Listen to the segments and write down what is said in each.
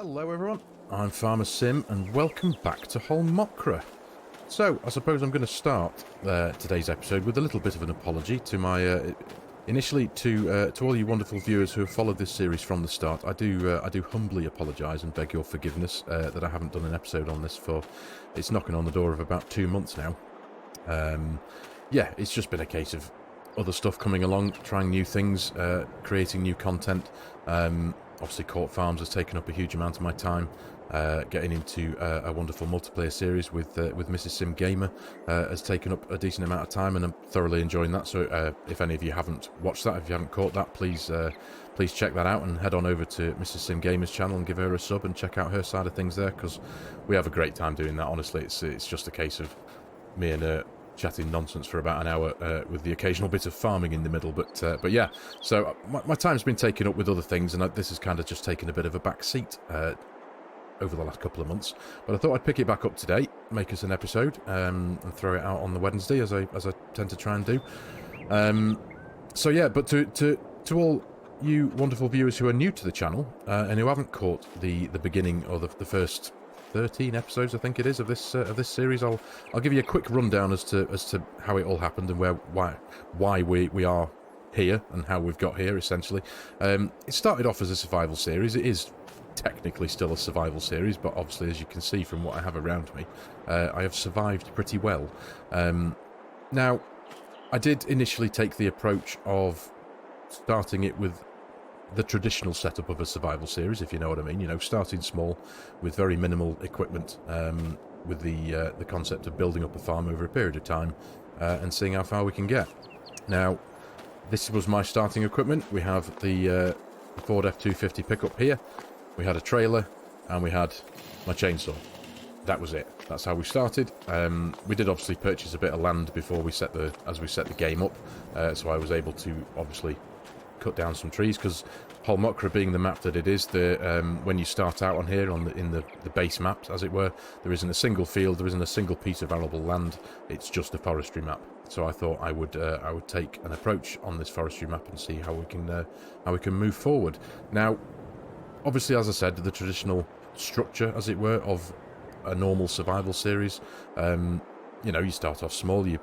Hello everyone, I'm FARMERSIM and welcome back to Holmakra. So, I suppose I'm going to start today's episode with a little bit of an apology to my... initially, to all you wonderful viewers who have followed this series from the start. I do humbly apologise and beg your forgiveness that I haven't done an episode on this for... It's knocking on the door of about 2 months now. Yeah, it's just been a case of other stuff coming along, trying new things, creating new content. Obviously, Court Farms has taken up a huge amount of my time. Getting into a wonderful multiplayer series with Mrs. Sim Gamer has taken up a decent amount of time, and I'm thoroughly enjoying that. So, if any of you haven't watched that, if you haven't caught that, please check that out and head on over to Mrs. Sim Gamer's channel and give her a sub and check out her side of things there, because we have a great time doing that. Honestly, it's just a case of me and her chatting nonsense for about an hour with the occasional bit of farming in the middle, but yeah, so my time's been taken up with other things, and this has kind of just taken a bit of a back seat over the last couple of months, but I thought I'd pick it back up today, make us an episode, and throw it out on the Wednesday, as I tend to try and do. So yeah, but to all you wonderful viewers who are new to the channel and who haven't caught the beginning or the first 13 episodes, I think it is, of this series, I'll give you a quick rundown as to how it all happened and why we are here and how we've got here, essentially. It started off as a survival series. It is technically still a survival series, but obviously, as you can see from what I have around me, I have survived pretty well. Now, I did initially take the approach of starting it with the traditional setup of a survival series, if you know what I mean. You know, starting small with very minimal equipment, with the concept of building up a farm over a period of time and seeing how far we can get. Now, this was my starting equipment. We have the Ford F-250 pickup here. We had a trailer, and we had my chainsaw. That was it. That's how we started. We did obviously purchase a bit of land before we set the game up, so I was able to obviously cut down some trees, because Holmakra being the map that it is, when you start out on here in the base maps, as it were, there isn't a single field, there isn't a single piece of arable land. It's just a forestry map. So I thought I would take an approach on this forestry map and see how we can move forward. Now, obviously, as I said, the traditional structure, as it were, of a normal survival series. You know, you start off small, you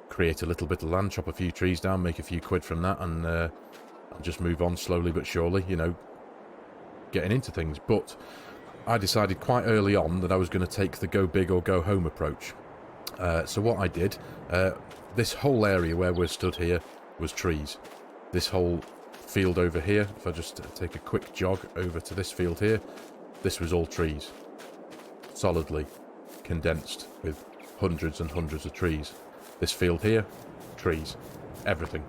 create a little bit of land, chop a few trees down, make a few quid from that, and just move on slowly but surely, you know, getting into things. But I decided quite early on that I was going to take the go big or go home approach. So what I did, this whole area where we're stood here was trees. This whole field over here, if I just take a quick jog over to this field here, this was all trees. Solidly condensed with hundreds and hundreds of trees. This field here, trees. Everything.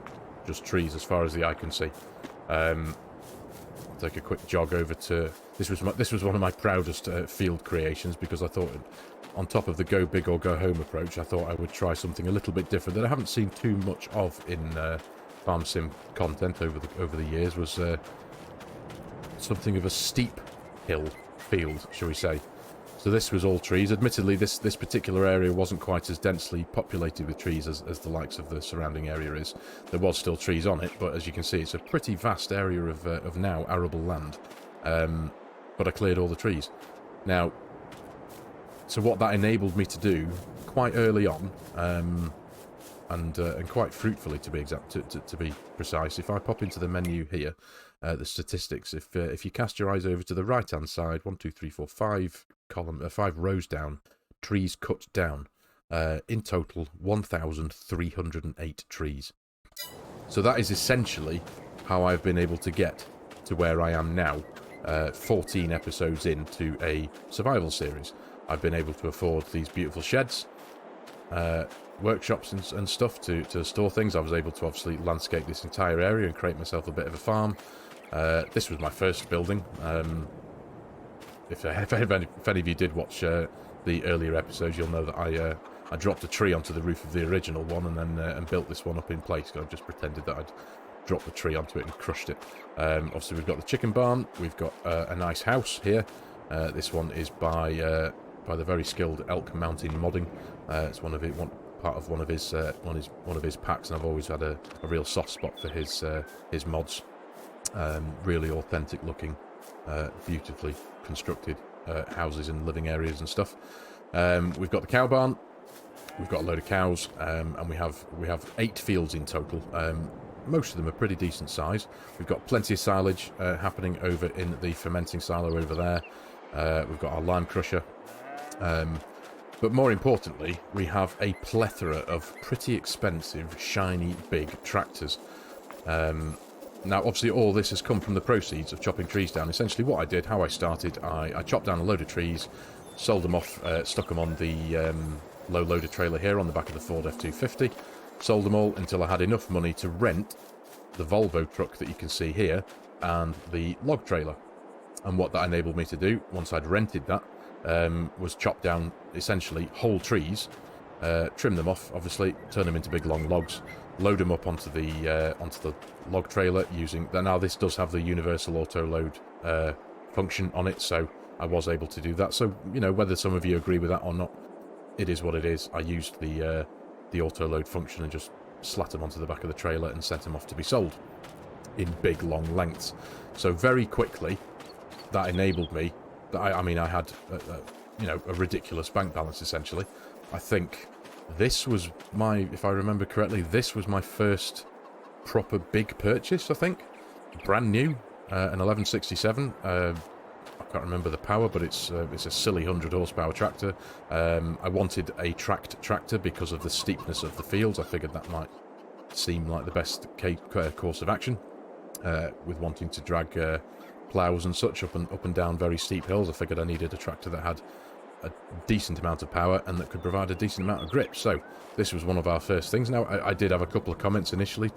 Just trees as far as the eye can see. Take a quick jog over to... This was one of my proudest field creations, because I thought, on top of the go big or go home approach, I thought I would try something a little bit different that I haven't seen too much of in FARMERSIM content over the years. Was something of a steep hill field, shall we say. So this was all trees. Admittedly, this particular area wasn't quite as densely populated with trees as the likes of the surrounding area is. There was still trees on it, but as you can see, it's a pretty vast area of now arable land. But I cleared all the trees. Now, so what that enabled me to do quite early on, and quite fruitfully, to be exact, to be precise, if I pop into the menu here, the statistics, if you cast your eyes over to the right hand side, 1 2 3 4 5 5 rows down, trees cut down, in total 1,308 trees. So that is essentially how I've been able to get to where I am now, 14 episodes into a survival series. I've been able to afford these beautiful sheds, workshops and stuff to store things. I was able to obviously landscape this entire area and create myself a bit of a farm. This was my first building. If any of you did watch the earlier episodes, you'll know that I dropped a tree onto the roof of the original one and then and built this one up in place. I just pretended that I'd dropped the tree onto it and crushed it. Obviously, we've got the chicken barn. We've got a nice house here. This one is by the very skilled Elk Mountain Modding. It's part of one of his packs, and I've always had a real soft spot for his mods. Really authentic looking beautifully constructed houses and living areas and stuff. We've got the cow barn. We've got a load of cows, and we have 8 fields in total. Most of them are pretty decent size. We've got plenty of silage happening over in the fermenting silo over there. We've got our lime crusher. But more importantly, we have a plethora of pretty expensive, shiny, big tractors. Now, obviously, all this has come from the proceeds of chopping trees down. Essentially, what I did, how I started, I chopped down a load of trees, sold them off, stuck them on the low loader trailer here on the back of the Ford F-250, sold them all until I had enough money to rent the Volvo truck that you can see here and the log trailer. And what that enabled me to do, once I'd rented that, was chop down essentially whole trees, trim them off, obviously, turn them into big long logs, load them up onto the log trailer using... Now, this does have the universal auto load function on it, so I was able to do that. So, you know, whether some of you agree with that or not, it is what it is. I used the auto load function and just slat them onto the back of the trailer and sent them off to be sold in big long lengths. So very quickly, that enabled me. I mean, I had you know, a ridiculous bank balance essentially. I think this was my, if I remember correctly, this was my first proper big purchase. I think brand new, an 1167. I can't remember the power, but it's a silly 100 horsepower tractor. I wanted a tracked tractor because of the steepness of the fields. I figured that might seem like the best course of action with wanting to drag ploughs and such up and down very steep hills. I figured I needed a tractor that had a decent amount of power and that could provide a decent amount of grip. So this was one of our first things. Now, I did have a couple of comments initially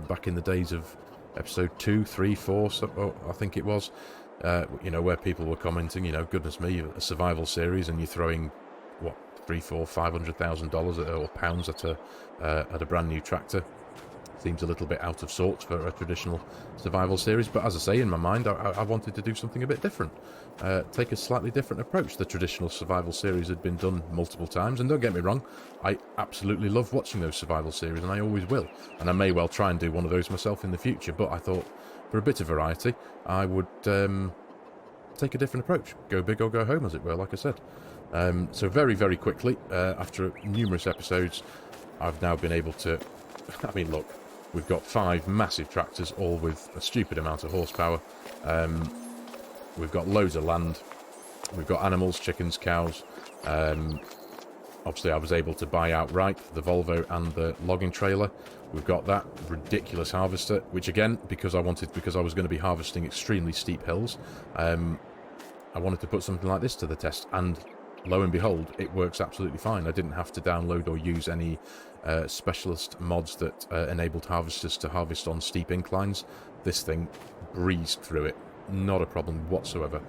back in the days of episode 2, 3, 4, so, I think it was. You know, where people were commenting, you know, goodness me, a survival series, and you're throwing what, $300,000-$500,000 or pounds at a brand new tractor. Seems a little bit out of sorts for a traditional survival series, but as I say, in my mind, I wanted to do something a bit different, take a slightly different approach. The traditional survival series had been done multiple times, and don't get me wrong, I absolutely love watching those survival series, and I always will, and I may well try and do one of those myself in the future. But I thought, for a bit of variety, I would take a different approach. Go big or go home, as it were, like I said. So very, very quickly, after numerous episodes, I've now been able to... I mean, look, we've got 5 massive tractors, all with a stupid amount of horsepower. We've got loads of land. We've got animals, chickens, cows. Obviously, I was able to buy outright the Volvo and the logging trailer. We've got that ridiculous harvester, which again, because I was going to be harvesting extremely steep hills, I wanted to put something like this to the test, and lo and behold, it works absolutely fine. I didn't have to download or use any specialist mods that enabled harvesters to harvest on steep inclines. This thing breezed through it, not a problem whatsoever.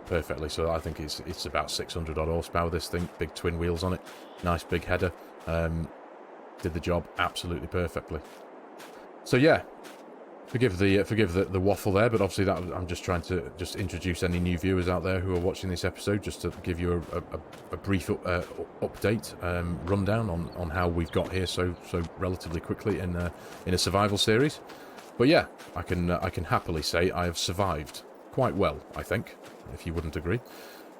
Perfectly. So I think it's about 600 odd horsepower, this thing, big twin wheels on it, nice big header. Did the job absolutely perfectly. So yeah, forgive the waffle there, but obviously that I'm just trying to introduce any new viewers out there who are watching this episode, just to give you a brief update, rundown on how we've got here so relatively quickly in a survival series. But yeah, I can happily say I have survived quite well, I think, if you wouldn't agree.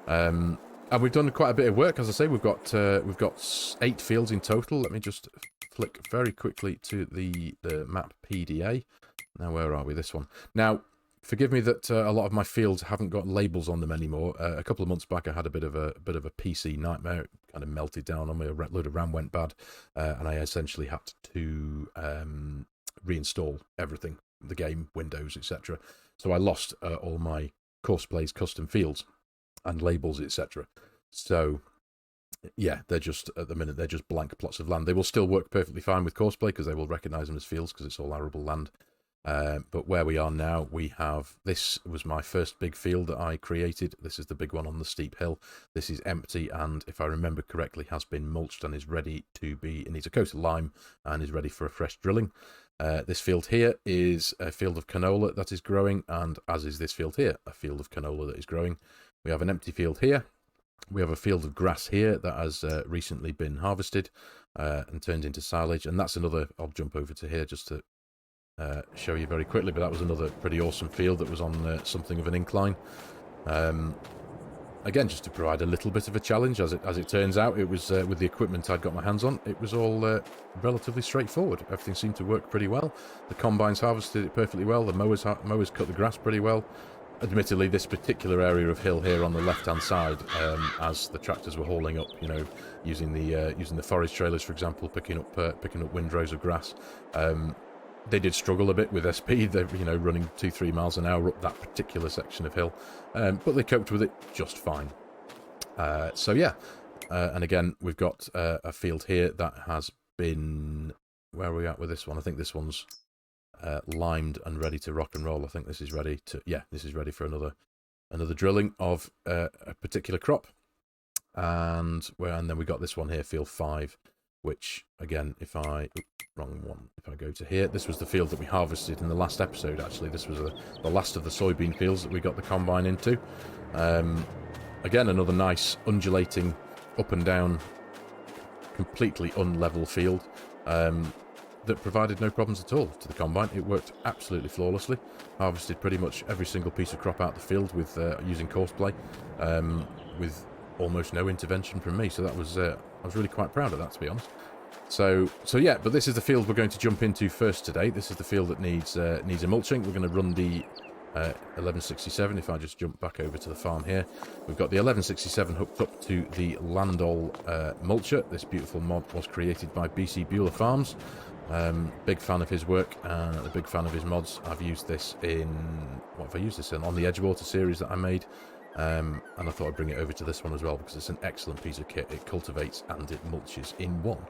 And we've done quite a bit of work. As I say, we've got 8 fields in total. Let me just flick very quickly to the map PDA. Now, where are we? This one. Now, forgive me that a lot of my fields haven't got labels on them anymore. A couple of months back, I had a bit of a PC nightmare. It kind of melted down on me. A load of RAM went bad, and I essentially had to reinstall everything, the game, Windows, etc. So I lost all my Coursair's custom fields and labels, etc. So yeah, they're just, at the minute, they're just blank plots of land. They will still work perfectly fine with Coursair because they will recognize them as fields because it's all arable land. But where we are now, we have, this was my first big field that I created. This is the big one on the steep hill. This is empty, and if I remember correctly, has been mulched and is ready to be, it needs a coat of lime and is ready for a fresh drilling. This field here is a field of canola that is growing, and as is this field here, a field of canola that is growing. We have an empty field here. We have a field of grass here that has recently been harvested and turned into silage, and that's another, I'll jump over to here just to show you very quickly, but that was another pretty awesome field that was on something of an incline. Again, just to provide a little bit of a challenge. As it turns out, it was with the equipment I'd got my hands on, it was all relatively straightforward. Everything seemed to work pretty well. The combines harvested it perfectly well. The mowers cut the grass pretty well. Admittedly, this particular area of hill here on the left-hand side, as the tractors were hauling up, you know, using the forage trailers, for example, picking up windrows of grass. They did struggle a bit with their speed. They're, you know, running 2-3 miles an hour up that particular section of hill, but they coped with it just fine. So yeah, and again, we've got a field here that has been... Where are we at with this one? I think this one's limed and ready to rock and roll. I think this is ready to... Yeah, this is ready for another drilling of a particular crop. And then we got this one here, field 5, which again, if I... Wrong one. If I go to here, this was the field that we harvested in the last episode, actually. This was the last of the soybean fields that we got the combine into. Again, another nice undulating up and down, completely unlevel field that provided no problems at all to the combine. It worked absolutely flawlessly. Harvested pretty much every single piece of crop out the field with using courseplay, with almost no intervention from me. So that was I was really quite proud of that, to be honest. So yeah, but this is the field we're going to jump into first today. This is the field that needs a mulching. We're going to run the 1167. If I just jump back over to the farm here, we've got the 1167 hooked up to the Landol mulcher. This beautiful mod was created by BC Bueller Farms. Big fan of his work and a big fan of his mods. I've used this in... What have I used this in? On the Edgewater series that I made. And I thought I'd bring it over to this one as well, because it's an excellent piece of kit. It cultivates and it mulches in one.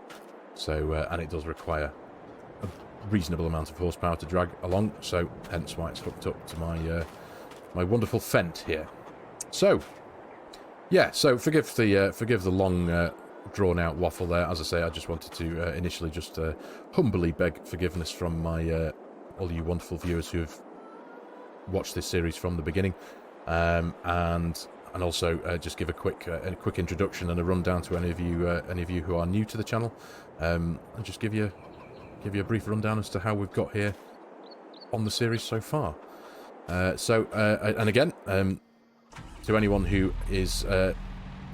So, and it does require a reasonable amount of horsepower to drag along, so hence why it's hooked up to my wonderful Fendt here. So, yeah, so forgive the long drawn out waffle there. As I say, I just wanted to initially just humbly beg forgiveness from my all you wonderful viewers who have watched this series from the beginning, and also just give a quick introduction and a rundown to any of you who are new to the channel, and just give you a brief rundown as to how we've got here on the series so far. And again, to anyone who is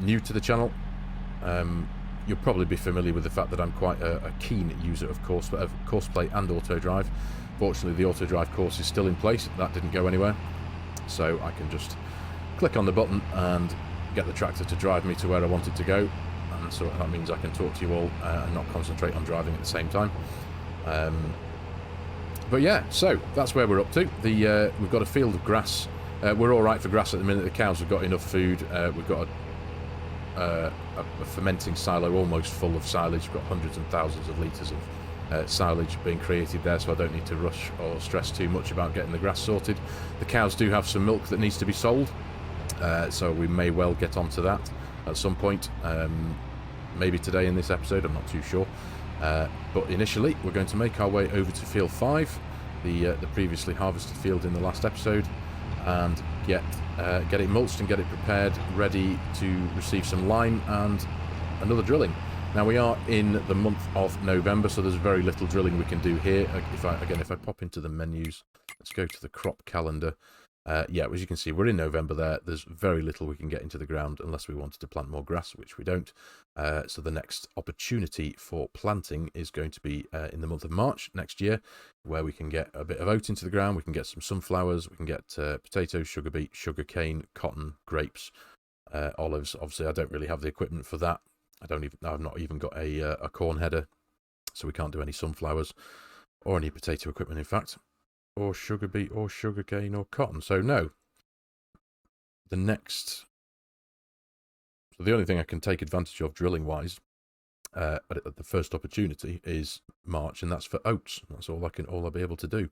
new to the channel, you'll probably be familiar with the fact that I'm quite a keen user of Courseplay and Autodrive. Fortunately, the Autodrive course is still in place. That didn't go anywhere, so I can just click on the button and get the tractor to drive me to where I want it to go, and so that means I can talk to you all and not concentrate on driving at the same time. But yeah, so that's where we're up to. We've got a field of grass. We're all right for grass at the minute. The cows have got enough food. We've got a fermenting silo almost full of silage. We've got hundreds and thousands of litres of silage being created there, so I don't need to rush or stress too much about getting the grass sorted. The cows do have some milk that needs to be sold. So we may well get onto that at some point, maybe today in this episode, I'm not too sure. But initially, we're going to make our way over to Field 5, the previously harvested field in the last episode, and get it mulched and get it prepared, ready to receive some lime and another drilling. Now, we are in the month of November, so there's very little drilling we can do here. If I pop into the menus, let's go to the crop calendar. Yeah, as you can see, we're in November there. There's very little we can get into the ground unless we wanted to plant more grass, which we don't. So the next opportunity for planting is going to be in the month of March next year, where we can get a bit of oat into the ground. We can get some sunflowers. We can get potatoes, sugar beet, sugar cane, cotton, grapes, olives. Obviously, I don't really have the equipment for that. I've not even got a corn header, so we can't do any sunflowers or any potato equipment, in fact, or sugar beet or sugar cane or cotton. So no. So the only thing I can take advantage of drilling wise at the first opportunity is March, and that's for oats. That's all I'll be able to do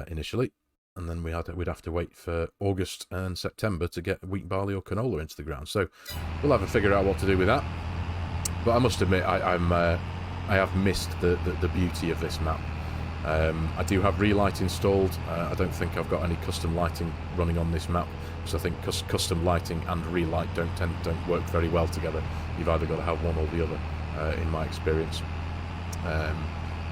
initially, and then we'd have to wait for August and September to get wheat, barley or canola into the ground. So we'll have to figure out what to do with that. But I must admit, I have missed the beauty of this map. I do have relight installed. I don't think I've got any custom lighting running on this map, because I think custom lighting and relight don't work very well together. You've either got to have one or the other, in my experience.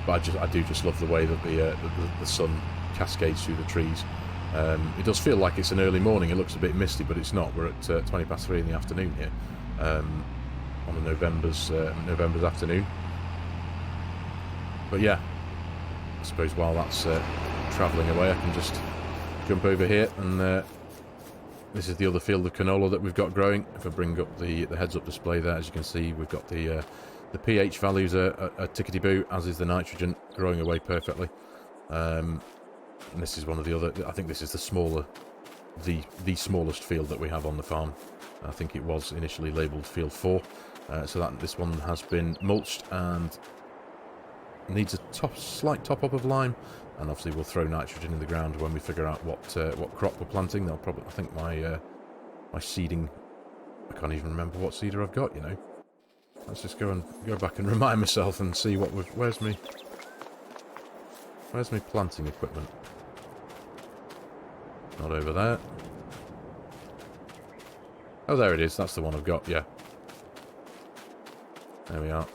But I do just love the way that the sun cascades through the trees. It does feel like it's an early morning. It looks a bit misty, but it's not. We're at 20 past 3 in the afternoon here, on a November's afternoon. But yeah, I suppose while that's travelling away, I can just jump over here, and this is the other field of canola that we've got growing. If I bring up the heads-up display there, as you can see, we've got the pH values are tickety-boo, as is the nitrogen, growing away perfectly. And this is one of the other, I think this is the smallest field that we have on the farm. I think it was initially labelled Field 4. So this one has been mulched and needs a slight top-up of lime. And obviously we'll throw nitrogen in the ground when we figure out what crop we're planting. They'll probably, I think my seeding, I can't even remember what seeder I've got, you know. Let's just go back and remind myself and see what where's my planting equipment? Not over there. Oh, there it is. That's the one I've got, yeah. There we are.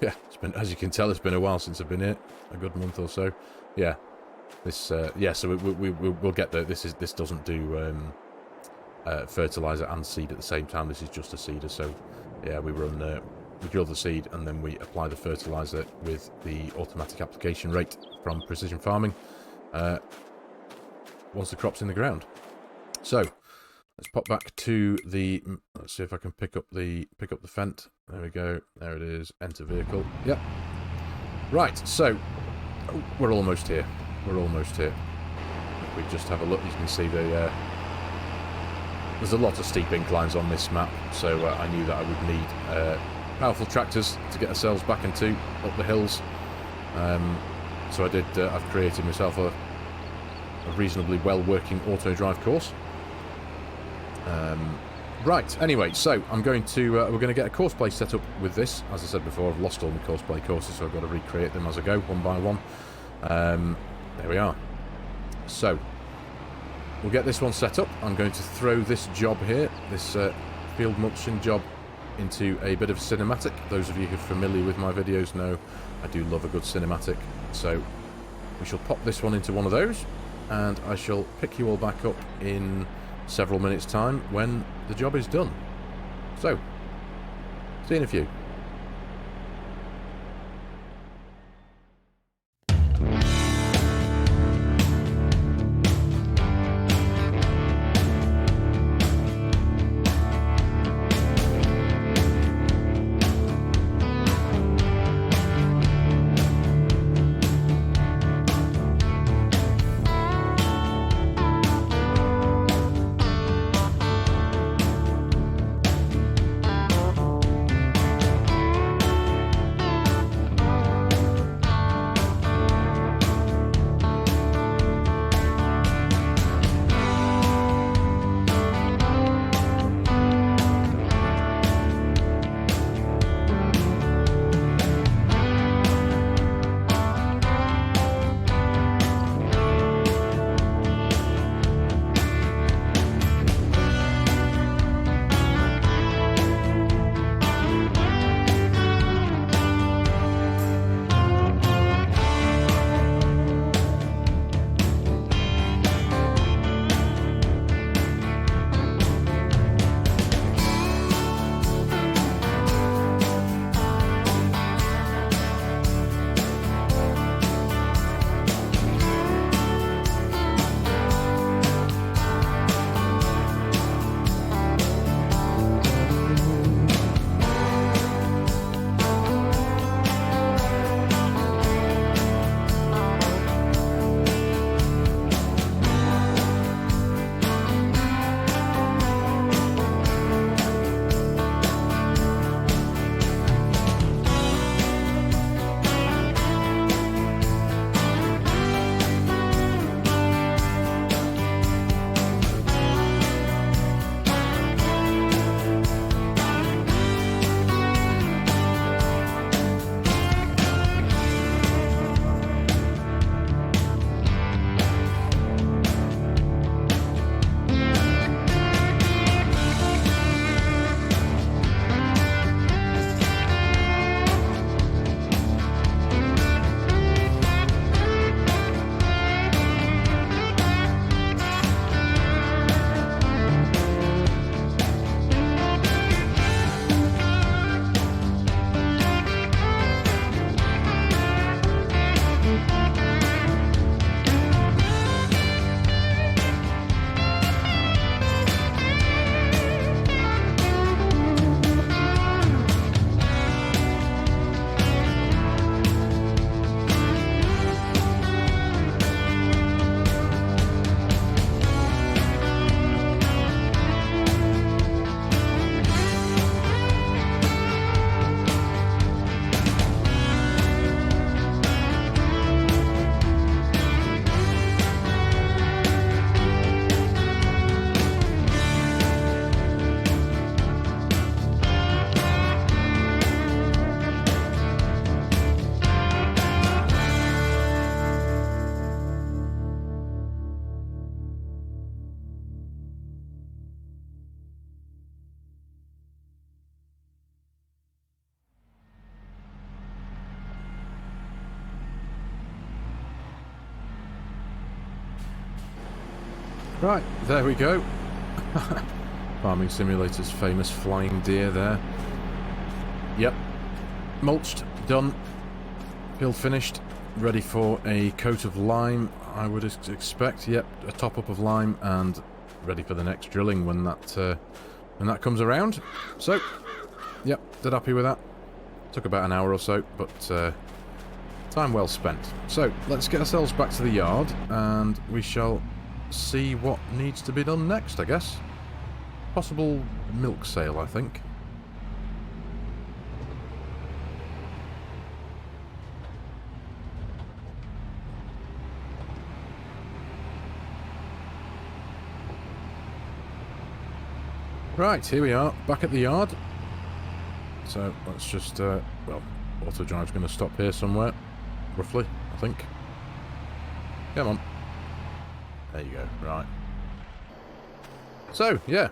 Yeah, as you can tell, it's been a while since I've been here. A good month or so. Yeah. This, yeah, so we'll get there. This doesn't do fertilizer and seed at the same time. This is just a seeder. So, yeah, we drill the seed and then we apply the fertilizer with the automatic application rate from Precision Farming once the crop's in the ground. So, let's pop back to the, let's see if I can pick up the Fendt. There we go. There it is. Enter vehicle. Yep. Right, so we're almost here. We're almost here. If we just have a look, you can see there's a lot of steep inclines on this map, so I knew that I would need powerful tractors to get ourselves back into up the hills. So I've created myself a reasonably well-working auto-drive course. Right, anyway, so I'm going to we're going to get a course play set up with this. As I said before, I've lost all my course play courses, so I've got to recreate them as I go, one by one. There we are. So we'll get this one set up. I'm going to throw this job here, this field mulching job, into a bit of cinematic. Those of you who are familiar with my videos know I do love a good cinematic. So we shall pop this one into one of those, and I shall pick you all back up in several minutes' time when the job is done. So, see you in a few. Right, there we go. Farming Simulator's famous flying deer there. Yep. Mulched, done. Field finished. Ready for a coat of lime, I would expect. Yep, a top-up of lime, and ready for the next drilling when that comes around. So, yep, dead happy with that. Took about an hour or so, but time well spent. So, let's get ourselves back to the yard, and we shall see what needs to be done next, I guess. Possible milk sale, I think. Right, here we are, back at the yard. So, let's just, well, auto drive's going to stop here somewhere, roughly, I think. Come on. There you go, right. So, yeah.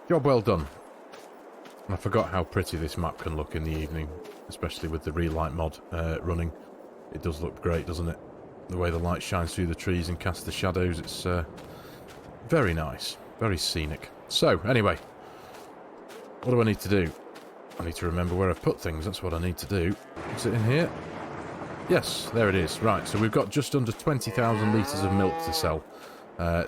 Job well done. And I forgot how pretty this map can look in the evening, especially with the relight mod running. It does look great, doesn't it? The way the light shines through the trees and casts the shadows, it's very nice, very scenic. So, anyway, what do I need to do? I need to remember where I've put things, that's what I need to do. Is it in here? Yes, there it is. Right, so we've got just under 20,000 litres of milk to sell.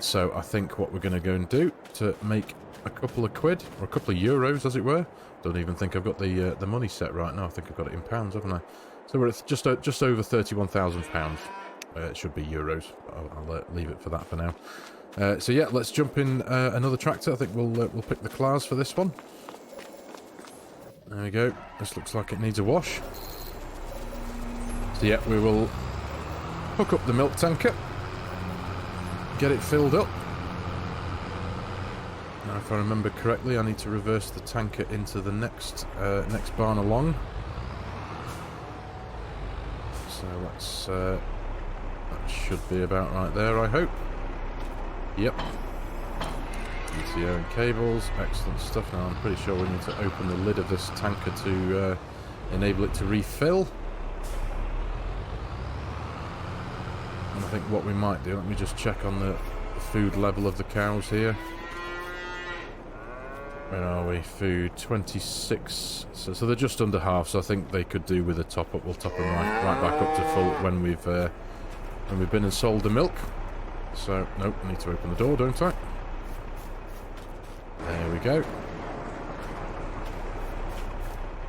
So I think what we're going to go and do to make a couple of quid, or a couple of euros as it were. Don't even think I've got the money set right now. I think I've got it in pounds, haven't I? So we're at just over £31,000. It should be euros. I'll leave it for that for now. So yeah, let's jump in another tractor. I think we'll pick the Claas for this one. There we go. This looks like it needs a wash. So yeah, we will hook up the milk tanker, get it filled up. Now, if I remember correctly, I need to reverse the tanker into the next barn along. So let's that should be about right there, I hope. Yep. PTO and cables, excellent stuff. Now I'm pretty sure we need to open the lid of this tanker to enable it to refill. And I think what we might do, let me just check on the food level of the cows here. Where are we? Food 26. So they're just under half, so I think they could do with a top up. We'll top them right back up to full when we've been and sold the milk. So, nope, I need to open the door, don't I? There we go.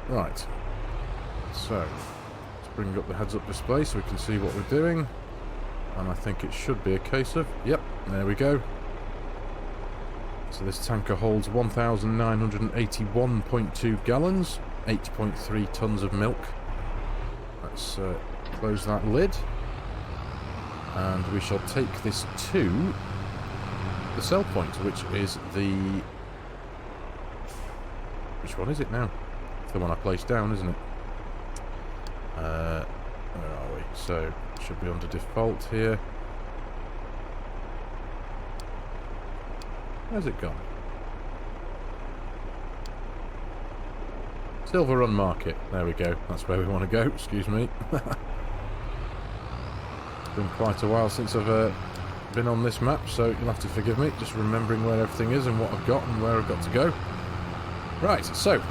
Right. So, let's bring up the heads-up display so we can see what we're doing. And I think it should be a case of... Yep, there we go. So this tanker holds 1,981.2 gallons, 8.3 tonnes of milk. Let's close that lid. And we shall take this to the sell point, which is the... Which one is it now? It's the one I placed down, isn't it? Where are we? So, it should be under default here. Where's it gone? Silver Run Market. There we go. That's where we want to go. Excuse me. Been quite a while since I've been on this map, so you'll have to forgive me, just remembering where everything is and what I've got and where I've got to go. Right, so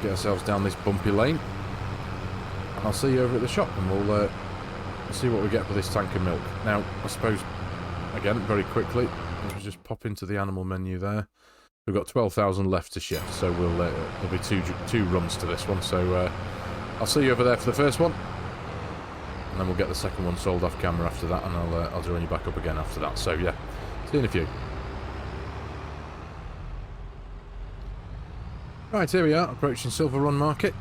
get ourselves down this bumpy lane. I'll see you over at the shop and we'll see what we get for this tank of milk. Now, I suppose, again, very quickly, let's just pop into the animal menu there. We've got 12,000 left to ship, so there'll be two runs to this one, so I'll see you over there for the first one. And then we'll get the second one sold off camera after that, and I'll join you back up again after that. So yeah, see you in a few. Right, here we are, approaching Silver Run Market.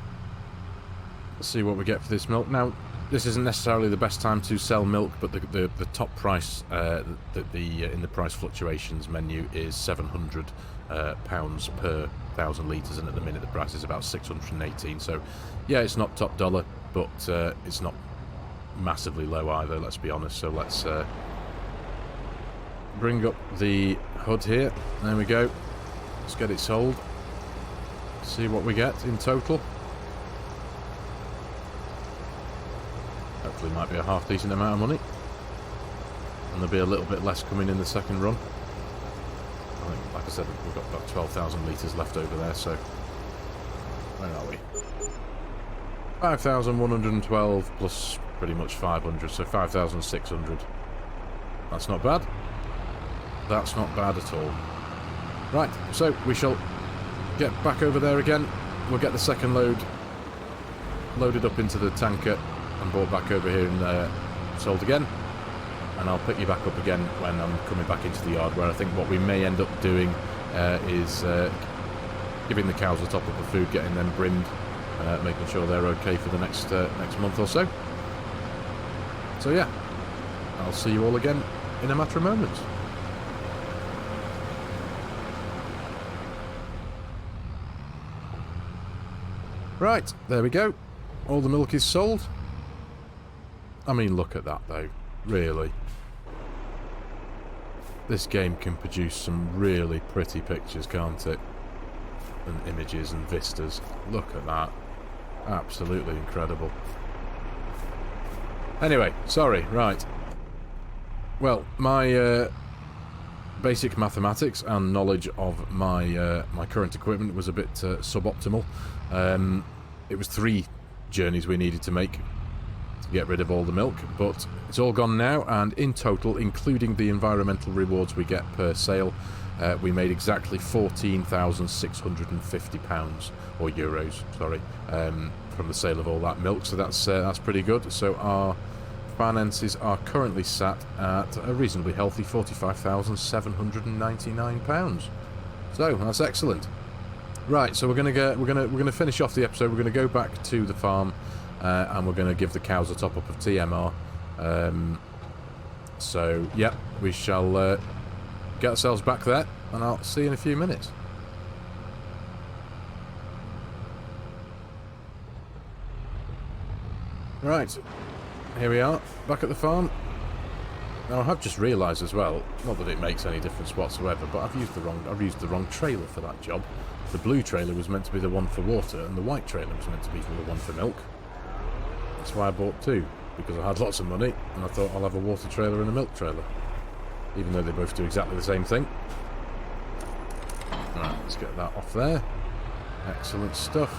Let's see what we get for this milk. Now, this isn't necessarily the best time to sell milk, but the top price in the price fluctuations menu is £700 per 1,000 litres, and at the minute the price is about 618. So yeah, it's not top dollar, but it's not massively low either, let's be honest. So let's bring up the hood here. There we go. Let's get it sold. See what we get in total. Hopefully might be a half decent amount of money. And there'll be a little bit less coming in the second run. I think, like I said, we've got about 12,000 litres left over there, so... Where are we? 5,112 plus pretty much 500, so 5,600. That's not bad. That's not bad at all. Right, so we shall get back over there again. We'll get the second load loaded up into the tanker and brought back over here and sold again. And I'll pick you back up again when I'm coming back into the yard, where I think what we may end up doing is giving the cows a top up of food, getting them brimmed, making sure they're okay for the next month or so. So yeah, I'll see you all again in a matter of moments. Right, there we go. All the milk is sold. I mean, look at that though, really. This game can produce some really pretty pictures, can't it? And images and vistas. Look at that. Absolutely incredible. Anyway, sorry, right. Well, my basic mathematics and knowledge of my my current equipment was a bit suboptimal. It was 3 journeys we needed to make to get rid of all the milk, but it's all gone now, and in total, including the environmental rewards we get per sale, we made exactly £14,650 or euros, sorry, from the sale of all that milk. So that's pretty good. So our finances are currently sat at a reasonably healthy £45,799. So that's excellent. Right, so we're gonna finish off the episode. We're gonna go back to the farm, and we're gonna give the cows a top up of TMR. So yeah, we shall get ourselves back there, and I'll see you in a few minutes. Right, here we are, back at the farm. Now I have just realised as well, not that it makes any difference whatsoever, but I've used the wrong trailer for that job. The blue trailer was meant to be the one for water, and the white trailer was meant to be the one for milk. That's why I bought 2, because I had lots of money, and I thought I'll have a water trailer and a milk trailer, even though they both do exactly the same thing. Right, let's get that off there. Excellent stuff.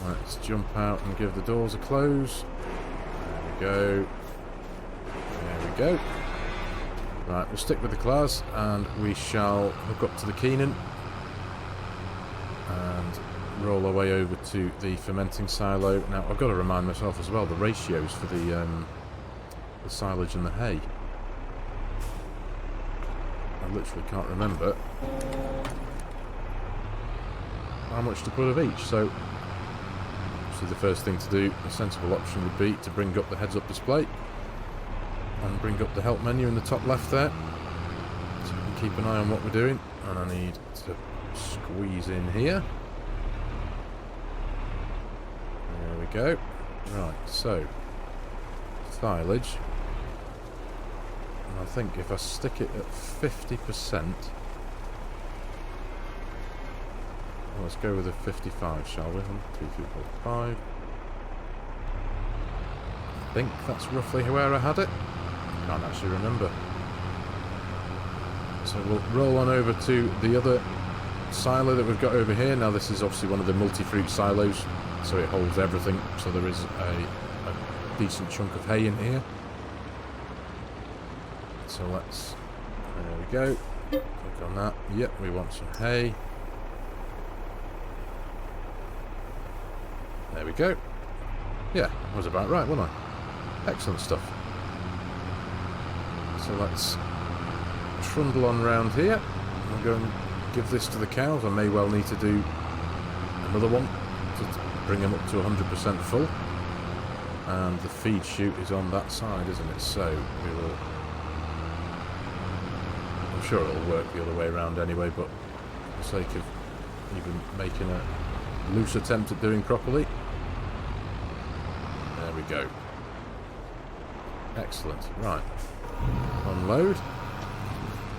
Right, let's jump out and give the doors a close. There we go. There we go. Right, we'll stick with the class, and we shall hook up to the Keenan and roll our way over to the fermenting silo. Now, I've got to remind myself as well the ratios for the silage and the hay. I literally can't remember how much to put of each. So, obviously the first thing to do, a sensible option would be to bring up the heads-up display and bring up the help menu in the top left there, so we can keep an eye on what we're doing. And I need to squeeze in here. There we go. Right, so silage. And I think if I stick it at 50%, well, let's go with a 55, shall we? 1, 2, 3, 4, 5. I think that's roughly where I had it. Can't actually remember. So we'll roll on over to the other silo that we've got over here. Now this is obviously one of the multi-fruit silos, so it holds everything. So there is a decent chunk of hay in here. So let's, there we go. Click on that. Yep, we want some hay. There we go. Yeah, I was about right, wasn't I? Excellent stuff. So let's trundle on round here. I'm going to give this to the cows. I may well need to do another one to bring them up to 100% full. And the feed chute is on that side, isn't it? So we will... I'm sure it'll work the other way around anyway, but for the sake of even making a loose attempt at doing properly. There we go. Excellent. Right. Unload.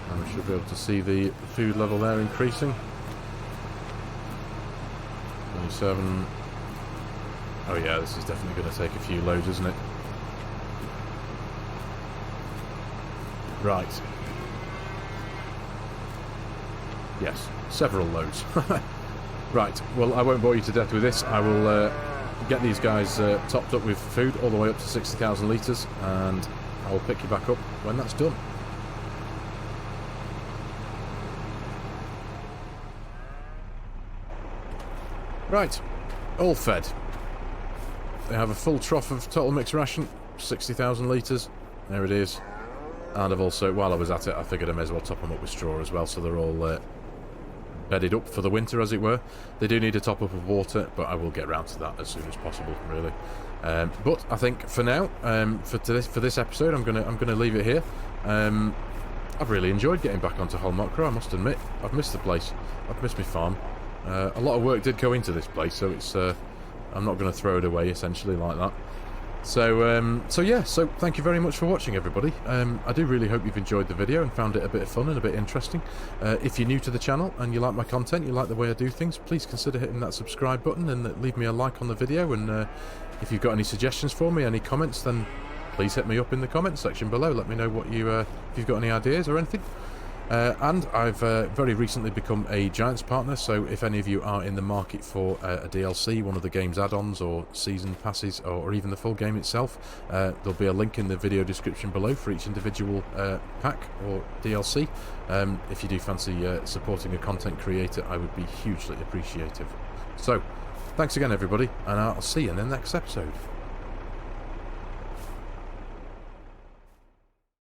And we should be able to see the food level there increasing. 27. Oh yeah, this is definitely going to take a few loads, isn't it? Right. Yes, several loads. Right, well, I won't bore you to death with this. I will get these guys topped up with food all the way up to 60,000 litres, and I will pick you back up when that's done. Right, all fed. They have a full trough of total mixed ration, 60,000 litres. There it is. And I've also, while I was at it, I figured I may as well top them up with straw as well, so they're all bedded up for the winter, as it were. They do need a top up of water, but I will get round to that as soon as possible, really. But I think for now, for this episode, I'm gonna leave it here. I've really enjoyed getting back onto Holmakra, I must admit. I've missed the place. I've missed my farm. A lot of work did go into this place, so it's I'm not going to throw it away, essentially, like that. So yeah, so thank you very much for watching, everybody. I do really hope you've enjoyed the video and found it a bit of fun and a bit interesting. If you're new to the channel and you like my content, you like the way I do things, please consider hitting that subscribe button and leave me a like on the video. And if you've got any suggestions for me, any comments, then please hit me up in the comments section below. Let me know what if you've got any ideas or anything. And I've very recently become a Giants partner, so if any of you are in the market for a DLC, one of the game's add-ons or season passes, or even the full game itself, there'll be a link in the video description below for each individual pack or DLC. If you do fancy supporting a content creator, I would be hugely appreciative. So, thanks again, everybody, and I'll see you in the next episode.